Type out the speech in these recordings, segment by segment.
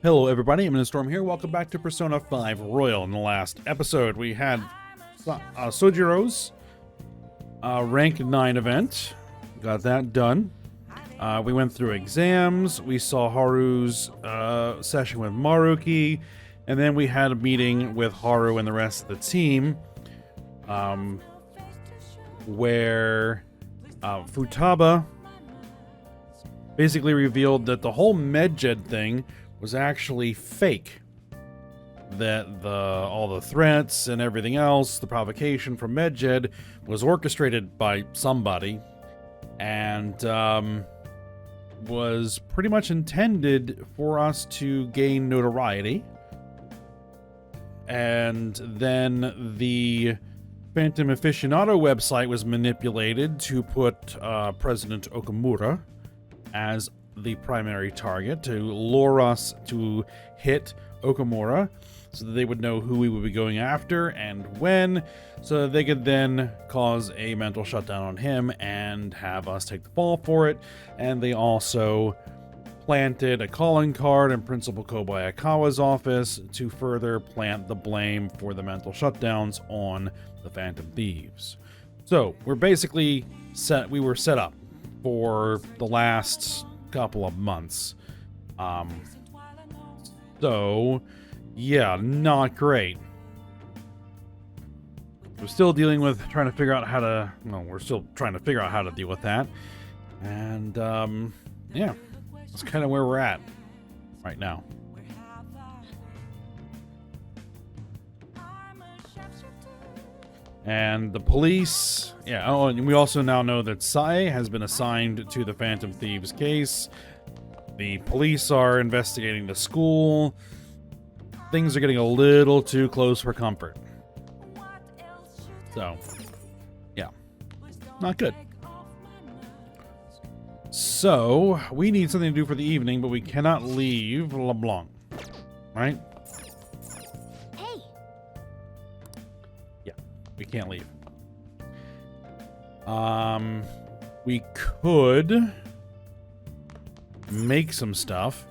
Hello everybody, I'm Storm here. Welcome back to Persona 5 Royal. In the last episode, we had Sojiro's rank 9 event. Got that done. We went through exams, we saw Haru's session with Maruki, and then we had a meeting with Haru and the rest of the team, where Futaba basically revealed that the whole Medjed thing was actually fake. That all the threats and everything else, the provocation from Medjed, was orchestrated by somebody, and was pretty much intended for us to gain notoriety. And then the Phantom Aficionado website was manipulated to put President Okamura as the primary target, to lure us to hit Okamura so that they would know who we would be going after and when, so that they could then cause a mental shutdown on him and have us take the fall for it. And they also planted a calling card in Principal Kobayakawa's office to further plant the blame for the mental shutdowns on the Phantom Thieves. So we're basically set. We were set up for the last couple of months. So yeah, not great. We're still dealing with trying to figure out how to, we're still trying to figure out how to deal with that. And yeah, that's kind of where we're at right now. And the police, oh, and we also now know that Sae has been assigned to the Phantom Thieves case. The police are investigating the school. Things are getting a little too close for comfort. So, yeah, not good. So, we need something to do for the evening, but we cannot leave LeBlanc, right? We can't leave. We could make some stuff.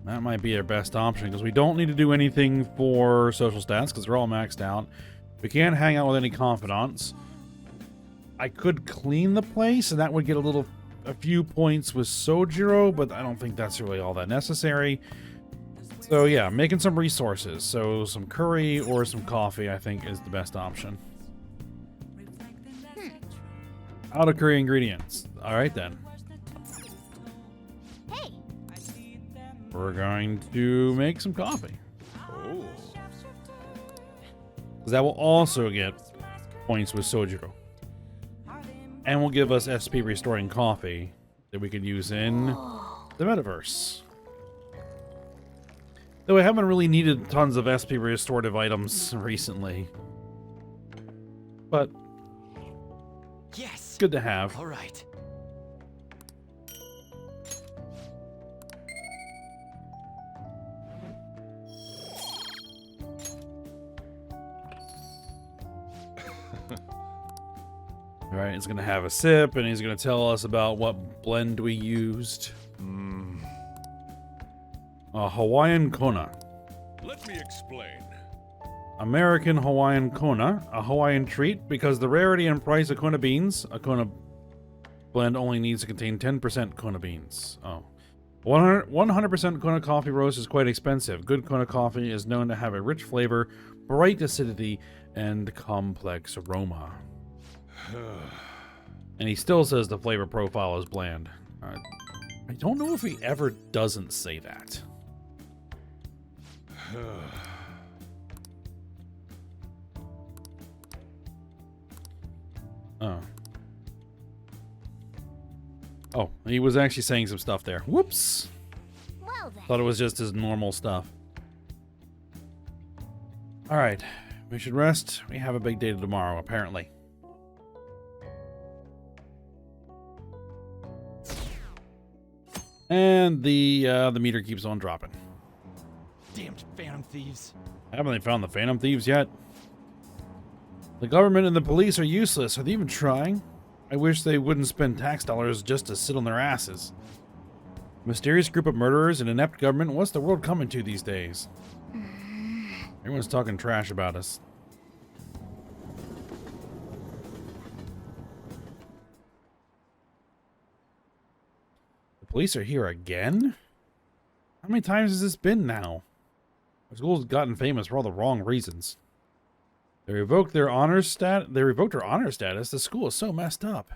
That might be our best option, because we don't need to do anything for social stats, because they're all maxed out. We can't hang out with any confidants. I could clean the place, and that would get a few points with Sojiro, but I don't think that's really all that necessary. So yeah, making some resources. So some curry or some coffee, I think, is the best option. Out of curry ingredients. All right then. Hey. We're going to make some coffee. Oh. That will also get points with Sojiro. And will give us SP restoring coffee that we could use in the metaverse. Though I haven't really needed tons of SP restorative items recently. But yes, good to have. All right. All right, he's gonna have a sip, and he's gonna tell us about what blend we used. Hawaiian Kona. Let me explain. American Hawaiian Kona, a Hawaiian treat, because the rarity and price of Kona beans. A Kona blend only needs to contain 10% Kona beans. Oh. 100% Kona coffee roast is quite expensive. Good Kona coffee is known to have a rich flavor, bright acidity, and complex aroma. And he still says the flavor profile is bland. I don't know if he ever doesn't say that. Oh, he was actually saying some stuff there. Whoops. Well then. Thought it was just his normal stuff. All right, we should rest. We have a big day tomorrow, apparently. And the meter keeps on dropping. Damned Phantom Thieves. Haven't they found the Phantom Thieves yet? The government and the police are useless. Are they even trying? I wish they wouldn't spend tax dollars just to sit on their asses. Mysterious group of murderers and inept government. What's the world coming to these days? Everyone's talking trash about us. The police are here again? How many times has this been now? Our school's gotten famous for all the wrong reasons. They revoked their honor status. The school is so messed up.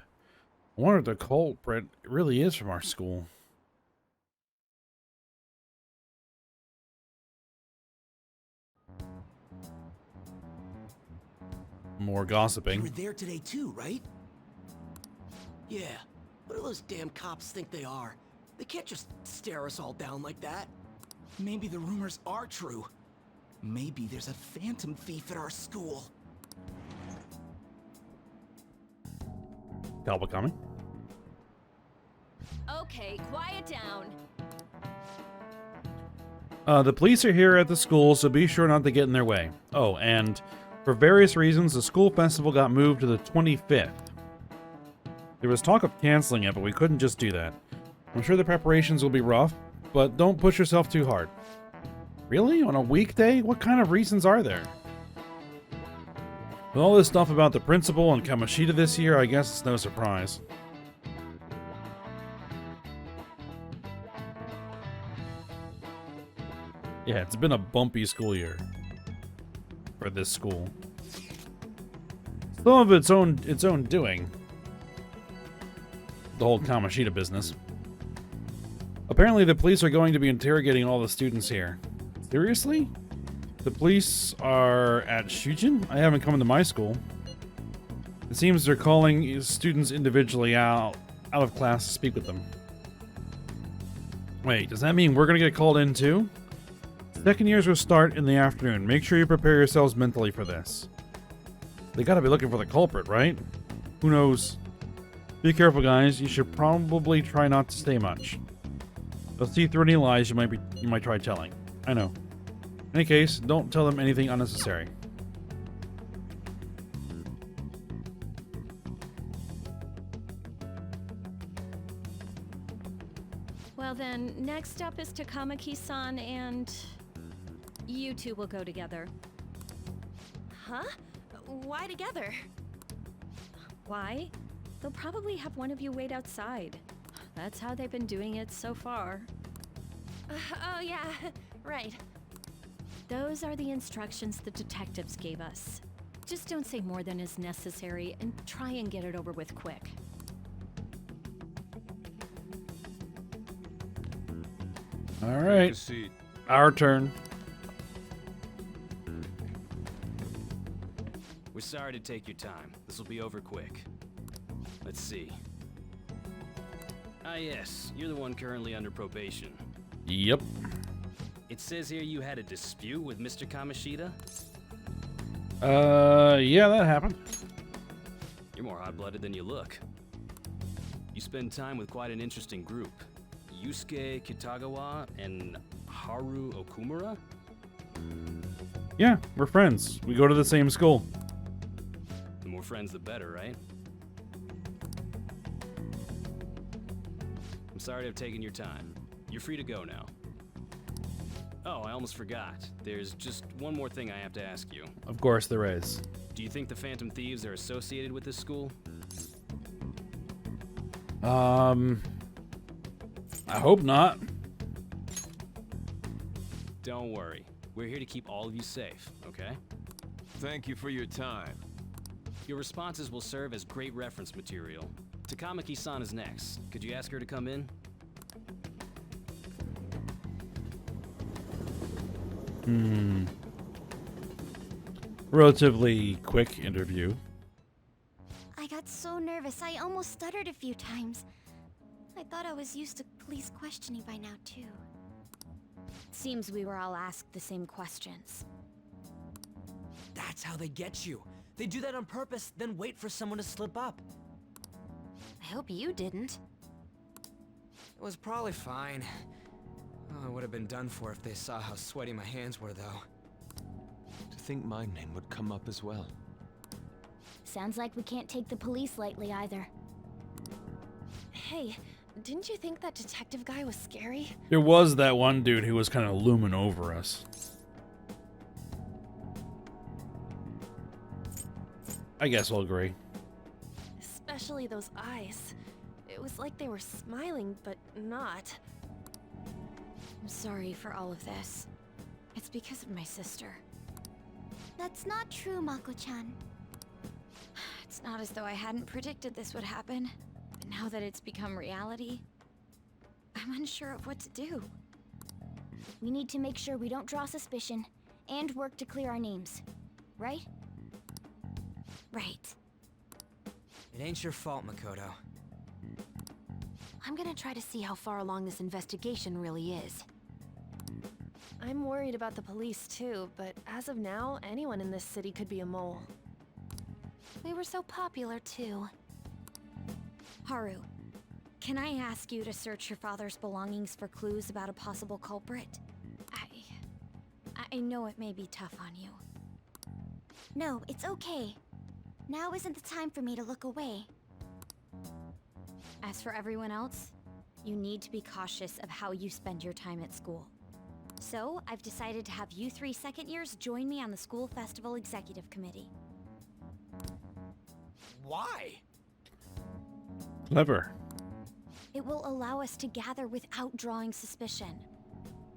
I wonder if the culprit really is from our school. More You gossiping. were there today too, right? Yeah. What do those damn cops think they are? They can't just stare us all down like that. Maybe the rumors are true. Maybe there's a phantom thief at our school. Talbot coming. Okay, quiet down. The police are here at the school, so be sure not to get in their way. Oh, and for various reasons, the school festival got moved to the 25th. There was talk of canceling it, but we couldn't just do that. I'm sure the preparations will be rough, but don't push yourself too hard. Really? On a weekday? What kind of reasons are there? With all this stuff about the principal and Kamashita this year, I guess it's no surprise. Yeah, it's been a bumpy school year for this school. Some of its own doing. The whole Kamashita business. Apparently the police are going to be interrogating all the students here. Seriously? The police are at Shujin? I haven't come to my school. It seems they're calling students individually out of class to speak with them. Wait, does that mean we're gonna get called in too? Second years will start in the afternoon. Make sure you prepare yourselves mentally for this. They gotta be looking for the culprit, right? Who knows? Be careful, guys. You should probably try not to stay much. They'll see through any lies you might try telling. I know. In any case, don't tell them anything unnecessary. Well then, next up is Takamaki-san and... you two will go together. Huh? Why together? Why? They'll probably have one of you wait outside. That's how they've been doing it so far. Oh yeah, right. Those are the instructions the detectives gave us. Just don't say more than is necessary and try and get it over with quick. All Take a right, seat. our turn. We're sorry to take your time. This will be over quick. Let's see. Ah yes, you're the one currently under probation. Yep. It says here you had a dispute with Mr. Kamashita? Yeah, that happened. You're more hot-blooded than you look. You spend time with quite an interesting group. Yusuke Kitagawa and Haru Okumura? Yeah, we're friends. We go to the same school. The more friends, the better, right? I'm sorry to have taken your time. You're free to go now. Oh, I almost forgot. There's just one more thing I have to ask you. Of course there is. Do you think the Phantom Thieves are associated with this school? I hope not. Don't worry. We're here to keep all of you safe, okay? Thank you for your time. Your responses will serve as great reference material. Takamaki-san is next. Could you ask her to come in? Relatively quick interview. I got so nervous, I almost stuttered a few times. I thought I was used to police questioning by now, too. Seems we were all asked the same questions. That's how they get you. They do that on purpose, then wait for someone to slip up. I hope you didn't. It was probably fine. Oh, I would have been done for if they saw how sweaty my hands were, though. To think my name would come up as well. Sounds like we can't take the police lightly either. Hey, didn't you think that detective guy was scary? There was that one dude who was kind of looming over us. I guess I'll agree. Especially those eyes. It was like they were smiling, but not. I'm sorry for all of this. It's because of my sister. That's not true, Mako-chan. It's not as though I hadn't predicted this would happen. But now that it's become reality, I'm unsure of what to do. We need to make sure we don't draw suspicion and work to clear our names. Right? Right. It ain't your fault, Makoto. I'm gonna try to see how far along this investigation really is. I'm worried about the police too, but as of now, anyone in this city could be a mole. We were so popular too. Haru, can I ask you to search your father's belongings for clues about a possible culprit? I know it may be tough on you. No, it's okay. Now isn't the time for me to look away. As for everyone else, you need to be cautious of how you spend your time at school. So, I've decided to have you 3 second years join me on the school festival executive committee. Why? Clever. It will allow us to gather without drawing suspicion.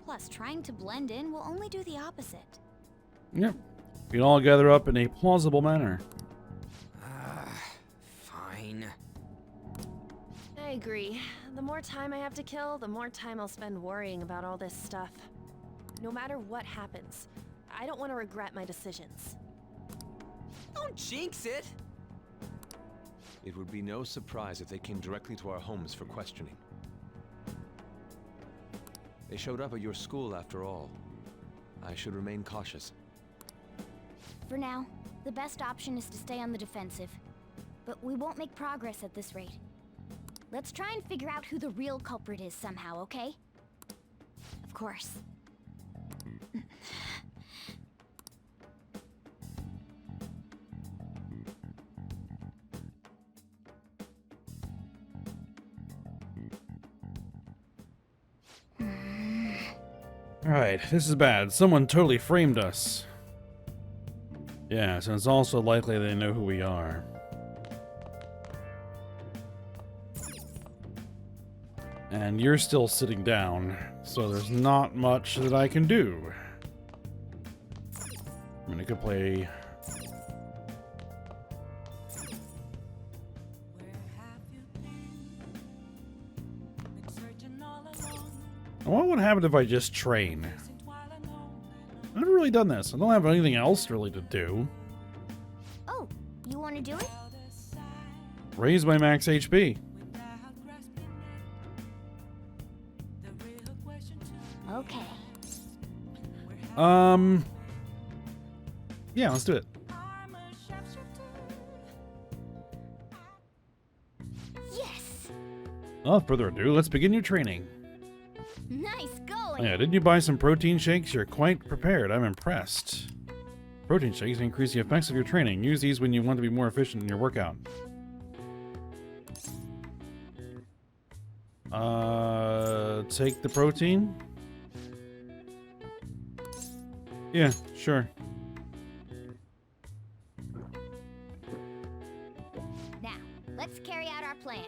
Plus, trying to blend in will only do the opposite. Yep. We can all gather up in a plausible manner. Fine. I agree. The more time I have to kill, the more time I'll spend worrying about all this stuff. No matter what happens, I don't want to regret my decisions. Don't jinx it! It would be no surprise if they came directly to our homes for questioning. They showed up at your school after all. I should remain cautious. For now, the best option is to stay on the defensive. But we won't make progress at this rate. Let's try and figure out who the real culprit is somehow, okay? Of course. Alright, this is bad. Someone totally framed us. Yeah, so it's also likely they know who we are. And you're still sitting down, so there's not much that I can do. I mean, I could play... What would happen if I just train? I've never really done this. I don't have anything else really to do. Oh, you want to do it? Raise my max HP. Okay. Yeah, let's do it. Yes! Without further ado, let's begin your training. Nice going! Yeah, didn't you buy some protein shakes? You're quite prepared. I'm impressed. Protein shakes increase the effects of your training. Use these when you want to be more efficient in your workout. Take the protein? Yeah, sure. Now, let's carry out our plan.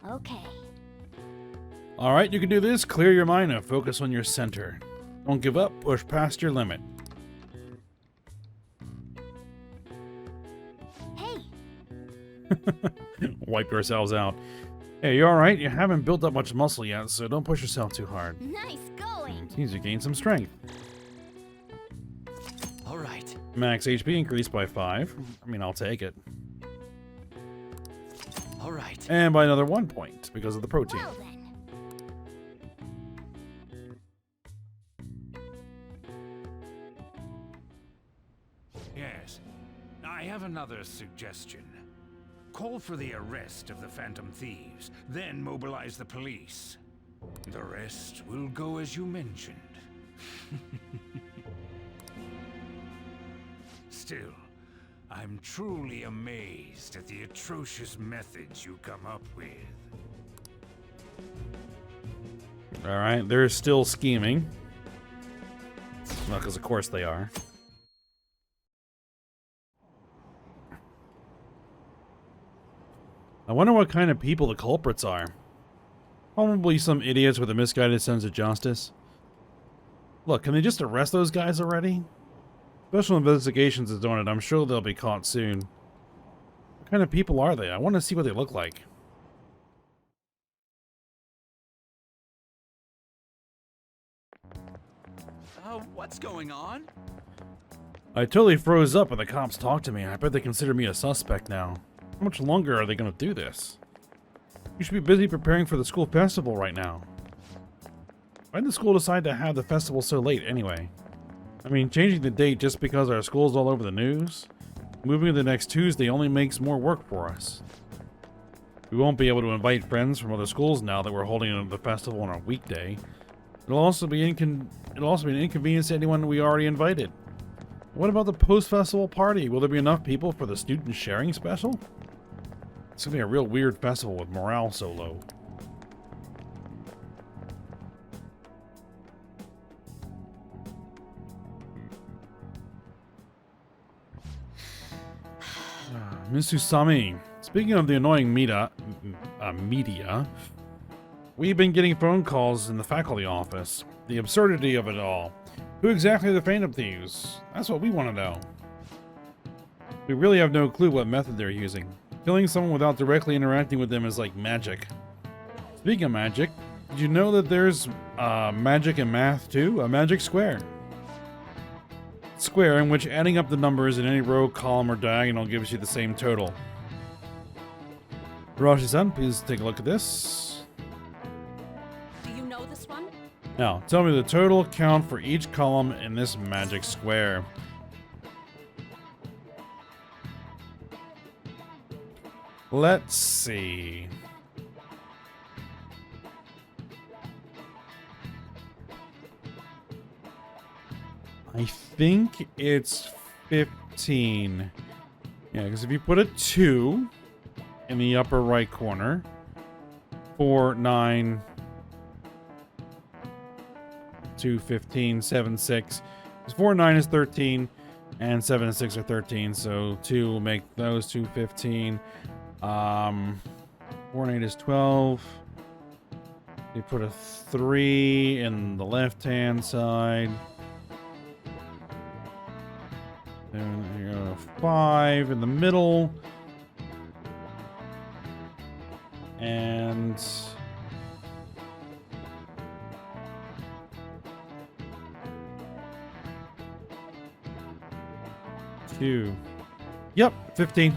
Okay. Alright, you can do this. Clear your mind and focus on your center. Don't give up. Push past your limit. Hey! Wipe yourselves out. Hey, you alright? You haven't built up much muscle yet, so don't push yourself too hard. Nice going! Seems you gain some strength. All right. Max HP increased by 5. I mean, I'll take it. All right. And by another 1 point because of the protein. Well then. Yes. I have another suggestion. Call for the arrest of the Phantom Thieves, then mobilize the police. The rest will go as you mentioned. Still, I'm truly amazed at the atrocious methods you come up with. Alright, they're still scheming. Well, because of course they are. I wonder what kind of people the culprits are. Probably some idiots with a misguided sense of justice. Look, can they just arrest those guys already? Special Investigations is doing it. I'm sure they'll be caught soon. What kind of people are they? I want to see what they look like. What's going on? I totally froze up when the cops talked to me. I bet they consider me a suspect now. How much longer are they going to do this? You should be busy preparing for the school festival right now. Why did the school decide to have the festival so late anyway? I mean, changing the date just because our school's all over the news? Moving to the next Tuesday only makes more work for us. We won't be able to invite friends from other schools now that we're holding the festival on a weekday. It'll also be an inconvenience to anyone we already invited. What about the post-festival party? Will there be enough people for the student sharing special? It's gonna be a real weird festival with morale so low. Miss Usami, speaking of the annoying media, we've been getting phone calls in the faculty office. The absurdity of it all. Who exactly are the Phantom Thieves? That's what we want to know. We really have no clue what method they're using. Killing someone without directly interacting with them is like magic. Speaking of magic, did you know that there's magic in math too? A magic square. Square in which adding up the numbers in any row, column, or diagonal gives you the same total. Hiroshi-san, please take a look at this. Do you know this one? Now, tell me the total count for each column in this magic square. Let's see. I think it's 15. Yeah, because if you put a 2 in the upper right corner, 4, 9, 2, 15, 7, 6. 4, 9 is 13, and 7 and 6 are 13, so 2 will make those two 15. 4 and 8 is 12. You put a 3 in the left-hand side. And you go 5 in the middle. And two. Yep, 15.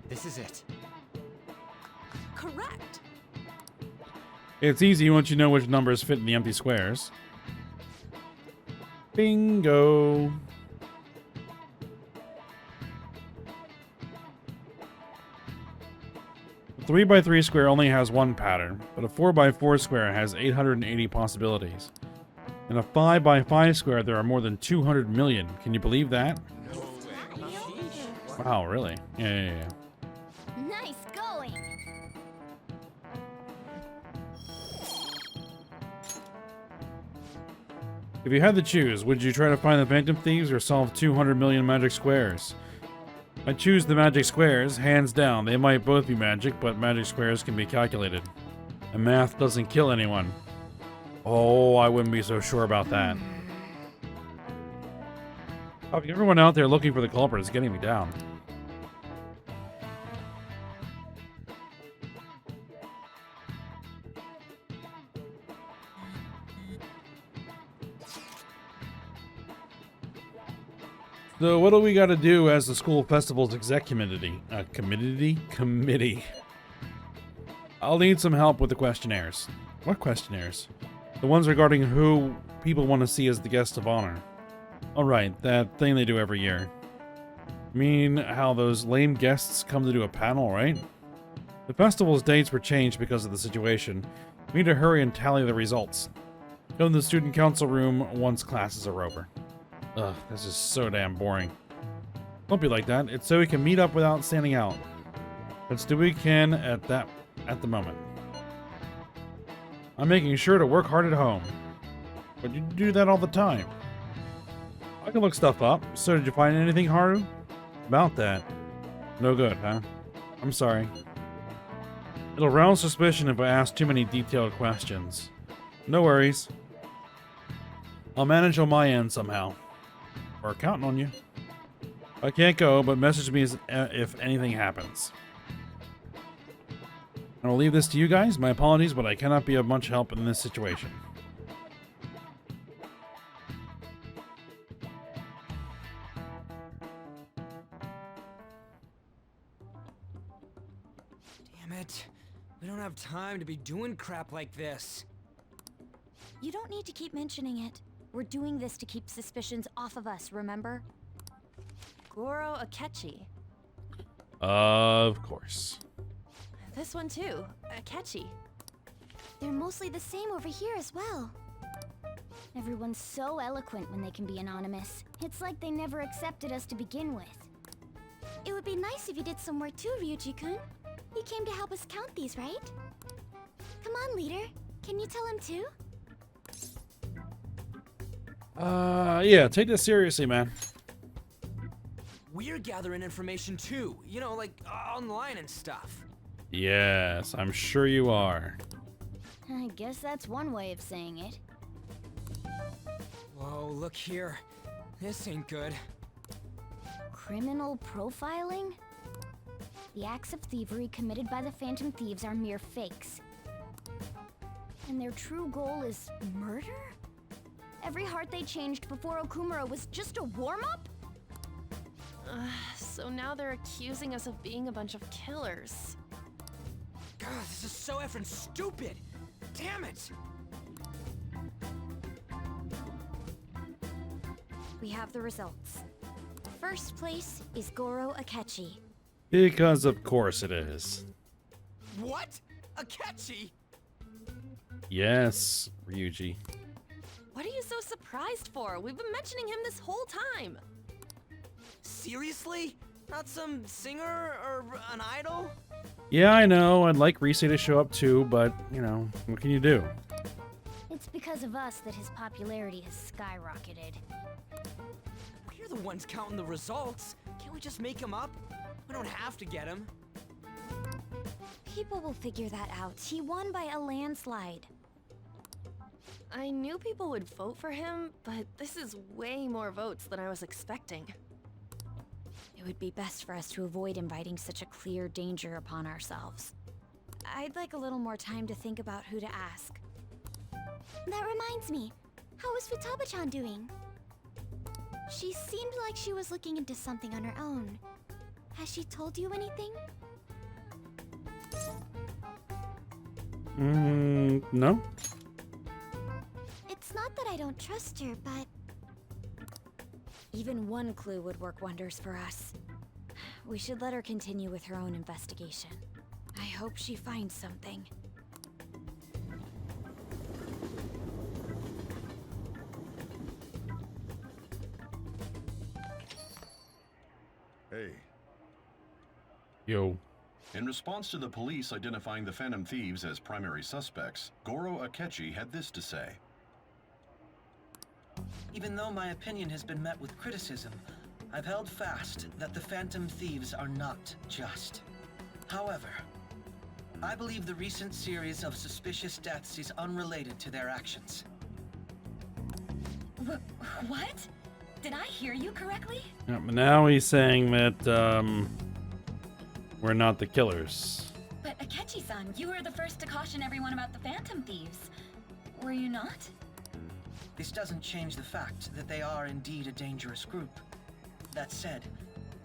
This is it. Correct. It's easy once you know which numbers fit in the empty squares. Bingo. A 3x3 square only has one pattern, but a 4x4 square has 880 possibilities. In a 5x5 square, there are more than 200 million. Can you believe that? Wow, really? Yeah. Nice going. If you had to choose, would you try to find the Phantom Thieves or solve 200 million magic squares? I choose the magic squares, hands down. They might both be magic, but magic squares can be calculated. And math doesn't kill anyone. Oh, I wouldn't be so sure about that. Everyone out there looking for the culprit is getting me down. So what do we got to do as the school festival's exec committee? Committee. I'll need some help with the questionnaires. What questionnaires? The ones regarding who people want to see as the guest of honor. All right, that thing they do every year. I mean, how those lame guests come to do a panel, right? The festival's dates were changed because of the situation. We need to hurry and tally the results. Go to the student council room once classes are over. Ugh, this is so damn boring. Don't be like that. It's so we can meet up without standing out. Let's do what we can at the moment. I'm making sure to work hard at home. But you do that all the time. I can look stuff up. So did you find anything, Haru? About that? No good, huh? I'm sorry. It'll rouse suspicion if I ask too many detailed questions. No worries. I'll manage on my end somehow. We're counting on you. I can't go, but message me if anything happens. I'll leave this to you guys. My apologies, but I cannot be of much help in this situation. Damn it. We don't have time to be doing crap like this. You don't need to keep mentioning it. We're doing this to keep suspicions off of us, remember? Goro Akechi. Of course. This one too. Akechi. They're mostly the same over here as well. Everyone's so eloquent when they can be anonymous. It's like they never accepted us to begin with. It would be nice if you did some work too, Ryuji-kun. You came to help us count these, right? Come on, leader. Can you tell him too? Yeah, take this seriously, man. We're gathering information too. You know, like online and stuff. Yes, I'm sure you are. I guess that's one way of saying it. Whoa, look here. This ain't good. Criminal profiling? The acts of thievery committed by the Phantom Thieves are mere fakes. And their true goal is murder? Every heart they changed before Okumura was just a warm-up? So now they're accusing us of being a bunch of killers. God, this is so effing stupid! Damn it! We have the results. First place is Goro Akechi. Because of course it is. What? Akechi? Yes, Ryuji. What are you so surprised for? We've been mentioning him this whole time. Seriously? Not some singer or an idol? Yeah, I know. I'd like Rise to show up too, but, you know, what can you do? It's because of us that his popularity has skyrocketed. We're the ones counting the results. Can't we just make him up? We don't have to get him. People will figure that out. He won by a landslide. I knew people would vote for him, but this is way more votes than I was expecting. It would be best for us to avoid inviting such a clear danger upon ourselves. I'd like a little more time to think about who to ask. That reminds me, how is Futaba-chan doing? She seemed like she was looking into something on her own. Has she told you anything? No? It's not that I don't trust her, but... Even one clue would work wonders for us. We should let her continue with her own investigation. I hope she finds something. Hey. Yo. In response to the police identifying the Phantom Thieves as primary suspects, Goro Akechi had this to say. Even though my opinion has been met with criticism, I've held fast that the Phantom Thieves are not just. However, I believe the recent series of suspicious deaths is unrelated to their actions. What? Did I hear you correctly? Yeah, but now he's saying that, we're not the killers. But Akechi-san, you were the first to caution everyone about the Phantom Thieves. Were you not? This doesn't change the fact that they are indeed a dangerous group. That said,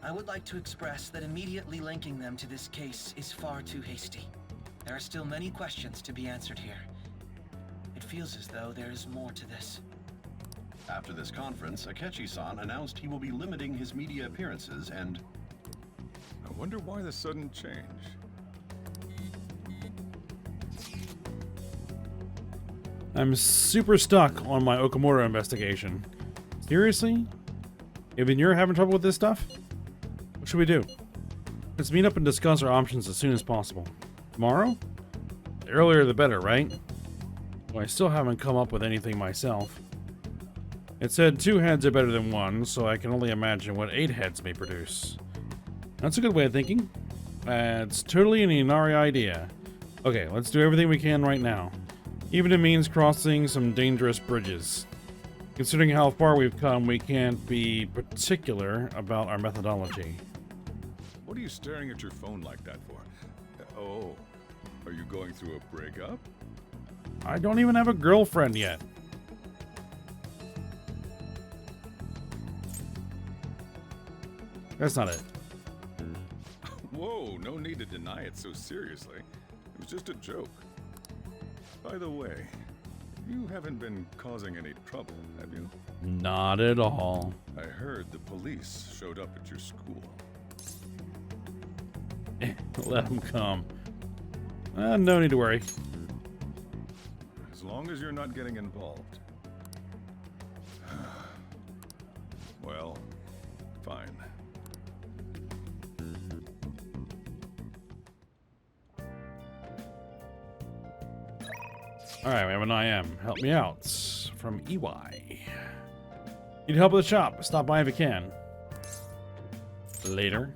I would like to express that immediately linking them to this case is far too hasty. There are still many questions to be answered here. It feels as though there is more to this. After this conference, Akechi-san announced he will be limiting his media appearances and... I wonder why the sudden change. I'm super stuck on my Okumura investigation. Seriously? Even you're having trouble with this stuff? What should we do? Let's meet up and discuss our options as soon as possible. Tomorrow? The earlier the better, right? Well, I still haven't come up with anything myself. It said 2 heads are better than 1, so I can only imagine what 8 heads may produce. That's a good way of thinking. It's totally an Inari idea. Okay, let's do everything we can right now. Even if it means crossing some dangerous bridges. Considering how far we've come, we can't be particular about our methodology. What are you staring at your phone like that for? Oh, are you going through a breakup? I don't even have a girlfriend yet. That's not it. Whoa, no need to deny it so seriously. It was just a joke. By the way, you haven't been causing any trouble, have you? Not at all. I heard the police showed up at your school. Let them come. No need to worry. As long as you're not getting involved. Well, fine. Alright, we have an IM. Help me out. From EY. Need help with the shop. Stop by if you can. Later.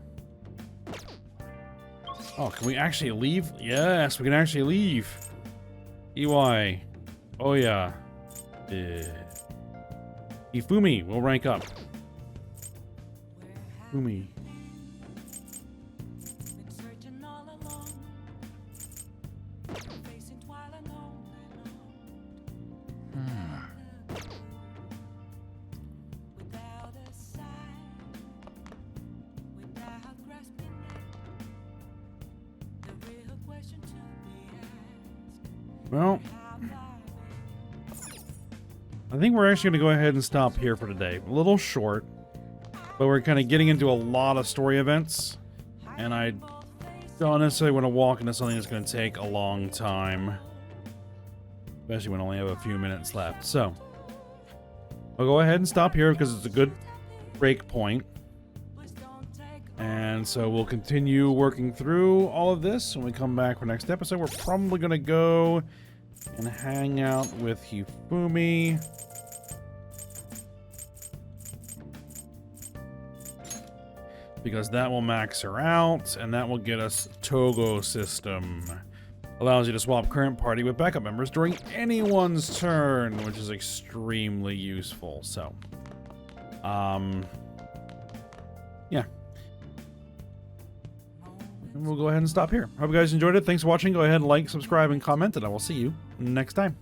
Oh, can we actually leave? Yes, we can actually leave. EY. Oh, yeah. Ifumi will rank up. Ifumi. Well, I think we're actually going to go ahead and stop here for today. A little short, but we're kind of getting into a lot of story events, and I don't necessarily want to walk into something that's going to take a long time, especially when I only have a few minutes left. So, I'll go ahead and stop here because it's a good break point. And so we'll continue working through all of this when we come back for next episode. We're probably going to go and hang out with Hifumi. Because that will max her out, and that will get us Togo system. Allows you to swap current party with backup members during anyone's turn, which is extremely useful. So, yeah. And we'll go ahead and stop here. Hope you guys enjoyed it. Thanks for watching. Go ahead and like, subscribe, and comment, and I will see you next time.